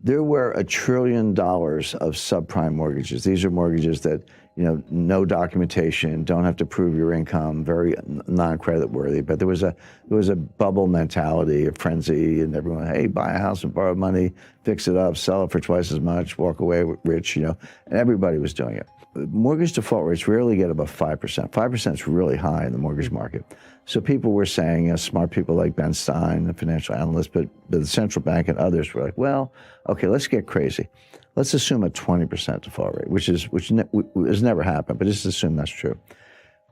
There were $1 trillion of subprime mortgages. These are mortgages that, no documentation, don't have to prove your income, very non-credit worthy. But there was a bubble mentality, a frenzy, and everyone, hey, buy a house and borrow money, fix it up, sell it for twice as much, walk away rich, and everybody was doing it. Mortgage default rates rarely get above 5%. 5% is really high in the mortgage market. So people were saying, smart people like Ben Stein, the financial analyst, but the central bank and others were like, well, okay, let's get crazy. Let's assume a 20% default rate, which has never happened, but just assume that's true.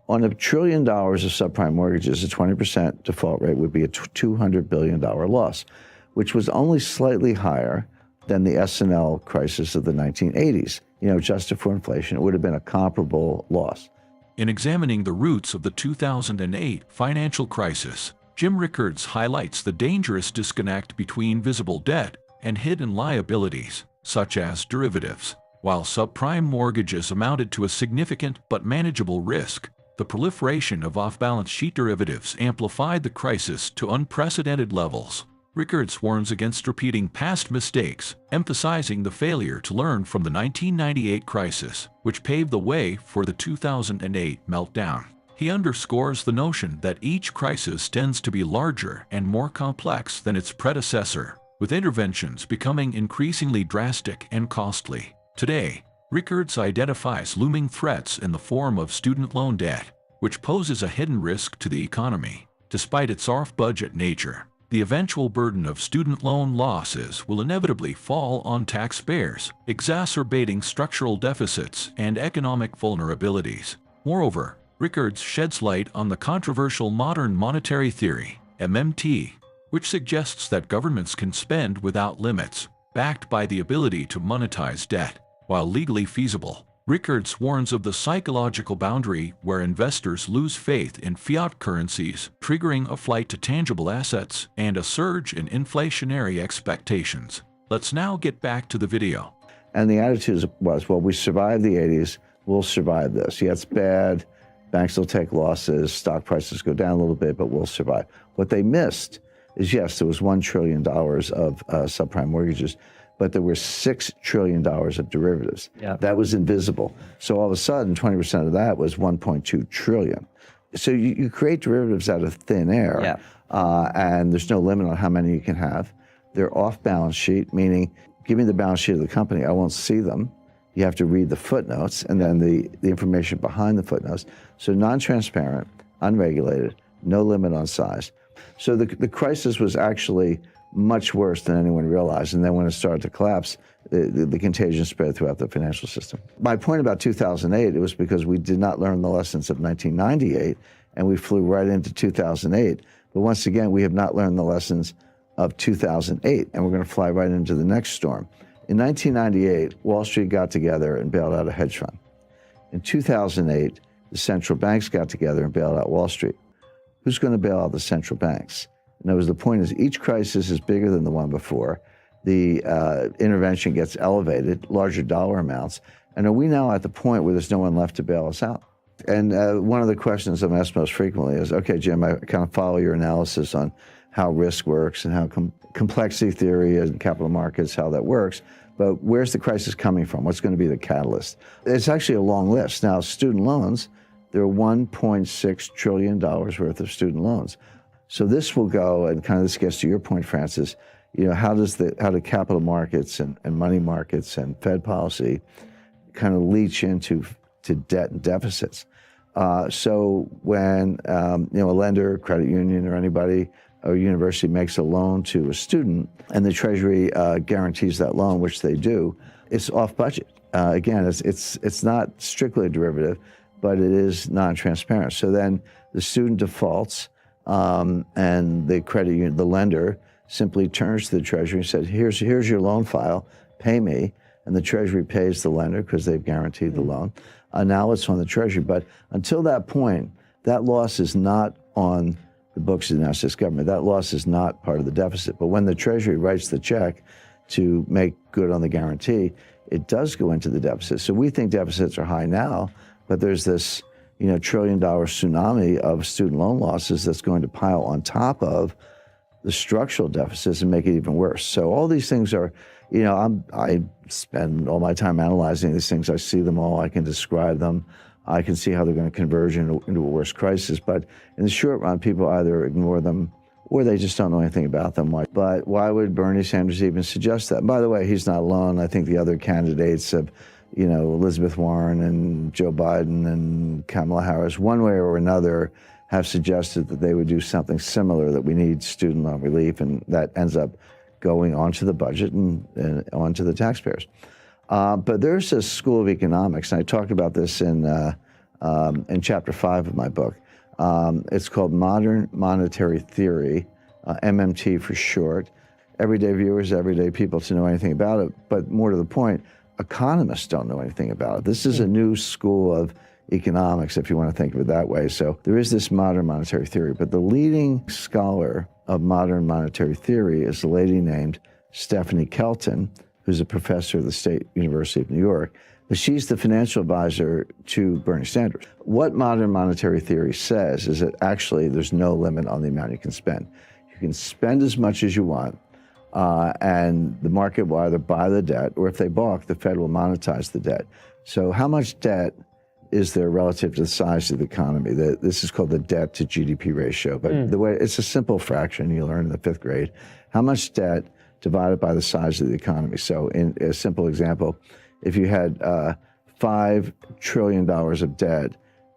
On $1 trillion of subprime mortgages, a 20% default rate would be a $200 billion loss, which was only slightly higher than the S&L crisis of the 1980s. Adjusted for inflation, it would have been a comparable loss. In examining the roots of the 2008 financial crisis, Jim Rickards highlights the dangerous disconnect between visible debt and hidden liabilities, such as derivatives. While subprime mortgages amounted to a significant but manageable risk, the proliferation of off-balance sheet derivatives amplified the crisis to unprecedented levels. Rickards warns against repeating past mistakes, emphasizing the failure to learn from the 1998 crisis, which paved the way for the 2008 meltdown. He underscores the notion that each crisis tends to be larger and more complex than its predecessor, with interventions becoming increasingly drastic and costly. Today, Rickards identifies looming threats in the form of student loan debt, which poses a hidden risk to the economy. Despite its off-budget nature, the eventual burden of student loan losses will inevitably fall on taxpayers, exacerbating structural deficits and economic vulnerabilities. Moreover, Rickards sheds light on the controversial modern monetary theory, MMT, which suggests that governments can spend without limits, backed by the ability to monetize debt. While legally feasible, Rickards warns of the psychological boundary where investors lose faith in fiat currencies, triggering a flight to tangible assets and a surge in inflationary expectations. Let's now get back to the video. And the attitude was, well, we survived the 80s, we'll survive this. Yeah, it's bad, banks will take losses, stock prices go down a little bit, but we'll survive. What they missed is, yes, there was $1 trillion of subprime mortgages, but there were $6 trillion of derivatives. Yeah. That was invisible. So all of a sudden, 20% of that was $1.2 trillion. So you create derivatives out of thin air, yeah. And there's no limit on how many you can have. They're off balance sheet, meaning give me the balance sheet of the company, I won't see them. You have to read the footnotes and then the information behind the footnotes. So non-transparent, unregulated, no limit on size. So the crisis was actually much worse than anyone realized. And then when it started to collapse, the contagion spread throughout the financial system. My point about 2008, it was because we did not learn the lessons of 1998, and we flew right into 2008. But once again, we have not learned the lessons of 2008, and we're going to fly right into the next storm. In 1998, Wall Street got together and bailed out a hedge fund. In 2008, the central banks got together and bailed out Wall Street. Who's going to bail out the central banks? In other words, the point is each crisis is bigger than the one before. The intervention gets elevated, larger dollar amounts. And are we now at the point where there's no one left to bail us out? And one of the questions I'm asked most frequently is, okay, Jim, I kind of follow your analysis on how risk works and how complexity theory and capital markets, how that works. But where's the crisis coming from? What's going to be the catalyst? It's actually a long list. Now, student loans, there are $1.6 trillion worth of student loans. So this will go, and kind of this gets to your point, Francis, how do capital markets and money markets and Fed policy kind of leach into debt and deficits? So when a lender, credit union, or anybody, or university makes a loan to a student, and the Treasury guarantees that loan, which they do, it's off budget. Again, it's not strictly a derivative, but it is non-transparent. So then the student defaults. And the credit union, the lender, simply turns to the Treasury and says, here's your loan file, pay me. And the Treasury pays the lender because they've guaranteed the loan. Now it's on the Treasury. But until that point, that loss is not on the books of the United States government. That loss is not part of the deficit. But when the Treasury writes the check to make good on the guarantee, it does go into the deficit. So we think deficits are high now, but there's this $1 trillion tsunami of student loan losses that's going to pile on top of the structural deficits and make it even worse. So all these things are I spend all my time analyzing these things. I see them all. I can describe them. I can see how they're going to converge into a worse crisis. But in the short run, people either ignore them or they just don't know anything about them. But why would Bernie Sanders even suggest that? And by the way, he's not alone. I think the other candidates of, Elizabeth Warren and Joe Biden and Kamala Harris, one way or another, have suggested that they would do something similar, that we need student loan relief, and that ends up going onto the budget and onto the taxpayers. But there's a school of economics, and I talked about this in chapter 5 of my book. It's called Modern Monetary Theory, MMT for short. Everyday viewers, everyday people to know anything about it, but more to the point, economists don't know anything about it. This is a new school of economics, if you want to think of it that way. So there is this modern monetary theory, but the leading scholar of modern monetary theory is a lady named Stephanie Kelton, who's a professor at the State University of New York. But she's the financial advisor to Bernie Sanders. What modern monetary theory says is that actually there's no limit on the amount you can spend. You can spend as much as you want, and the market will either buy the debt, or if they balk, the Fed will monetize the debt. So how much debt is there relative to the size of the economy? This is called the debt to GDP ratio, but the way it's a simple fraction you learn in the 5th grade. How much debt divided by the size of the economy? So in a simple example, if you had $5 trillion of debt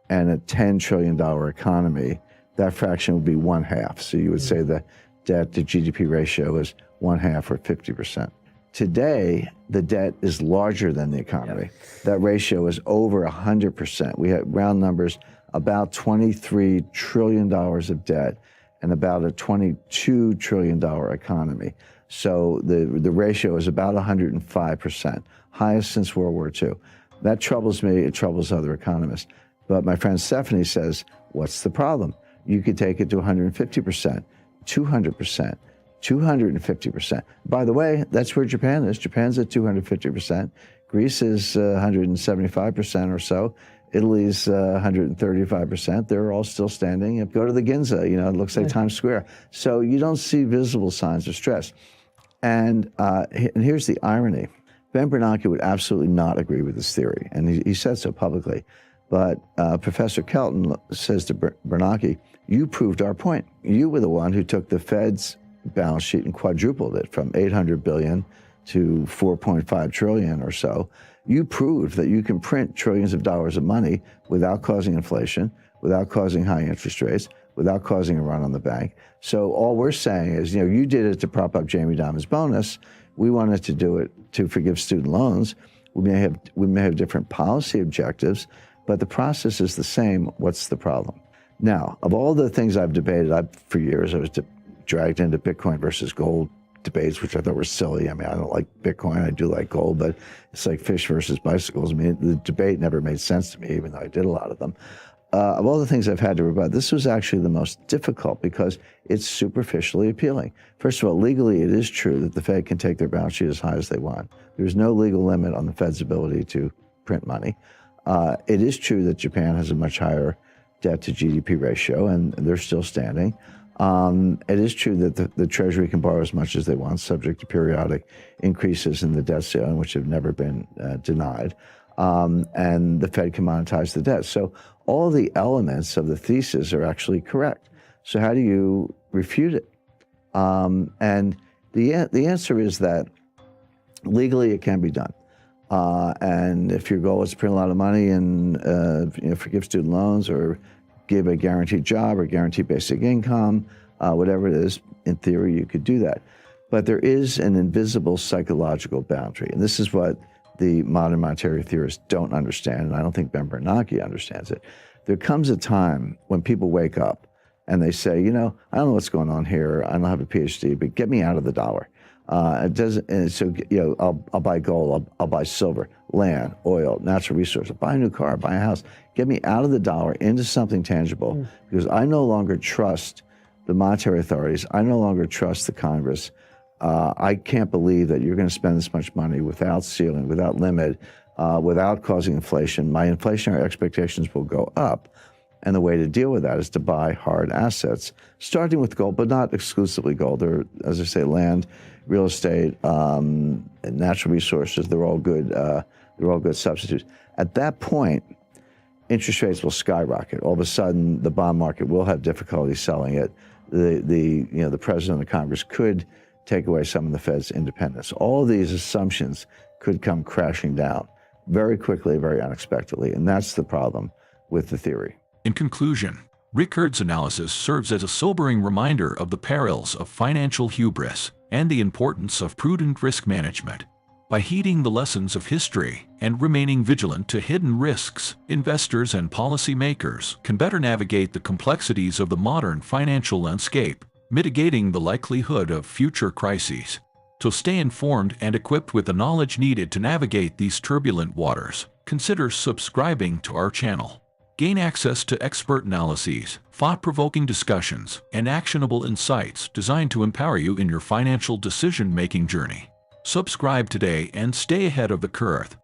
and a $10 trillion economy, that fraction would be 1/2. So you would say the debt to GDP ratio is 1/2 or 50%. Today, the debt is larger than the economy. That ratio is over 100%. We have round numbers, about $23 trillion of debt and about a $22 trillion economy. So the ratio is about 105%, highest since World War II. That troubles me, it troubles other economists. But my friend Stephanie says, what's the problem? You could take it to 150%, 200%, 250%. By the way, that's where Japan is. Japan's at 250%. Greece is 175% or so. Italy's 135%. They're all still standing. Go to the Ginza, it looks like Times Square. So you don't see visible signs of stress. And here's the irony. Ben Bernanke would absolutely not agree with this theory, and he said so publicly. But Professor Kelton says to Bernanke, you proved our point. You were the one who took the Fed's balance sheet and quadrupled it from 800 billion to 4.5 trillion or so. You proved that you can print trillions of dollars of money without causing inflation, without causing high interest rates, without causing a run on the bank. So all we're saying is, you did it to prop up Jamie Dimon's bonus. We wanted to do it to forgive student loans. We may have different policy objectives, but the process is the same. What's the problem? Now, of all the things I've debated, for years I was dragged into Bitcoin versus gold debates, which I thought were silly. I don't like Bitcoin. I do like gold, but it's like fish versus bicycles. The debate never made sense to me, even though I did a lot of them. Of all the things I've had to rebut, this was actually the most difficult because it's superficially appealing. First of all, legally, it is true that the Fed can take their balance sheet as high as they want. There's no legal limit on the Fed's ability to print money. It is true that Japan has a much higher debt to GDP ratio, and they're still standing. It is true that the Treasury can borrow as much as they want, subject to periodic increases in the debt ceiling, which have never been denied. And the Fed can monetize the debt. So all the elements of the thesis are actually correct. So how do you refute it? And the answer is that legally it can be done. And if your goal is to print a lot of money and forgive student loans or give a guaranteed job or guaranteed basic income, whatever it is, in theory you could do that. But there is an invisible psychological boundary. And this is what the modern monetary theorists don't understand, and I don't think Ben Bernanke understands it. There comes a time when people wake up and they say, I don't know what's going on here. I don't have a PhD, but get me out of the dollar. It doesn't. And so, I'll buy gold, I'll buy silver, land, oil, natural resources, buy a new car, buy a house. Get me out of the dollar into something tangible, because I no longer trust the monetary authorities. I no longer trust the Congress. I can't believe that you're going to spend this much money without ceiling, without limit, without causing inflation. My inflationary expectations will go up. And the way to deal with that is to buy hard assets, starting with gold, but not exclusively gold. There, as I say, land, real estate, and natural resources. They're all good. They're all good substitutes. At that point, interest rates will skyrocket. All of a sudden, the bond market will have difficulty selling it. The president of Congress could take away some of the Fed's independence. All these assumptions could come crashing down very quickly, very unexpectedly, and that's the problem with the theory. In conclusion, Rickards' analysis serves as a sobering reminder of the perils of financial hubris and the importance of prudent risk management. By heeding the lessons of history and remaining vigilant to hidden risks, investors and policymakers can better navigate the complexities of the modern financial landscape, mitigating the likelihood of future crises. To stay informed and equipped with the knowledge needed to navigate these turbulent waters, consider subscribing to our channel. Gain access to expert analyses, thought-provoking discussions, and actionable insights designed to empower you in your financial decision-making journey. Subscribe today and stay ahead of the curve.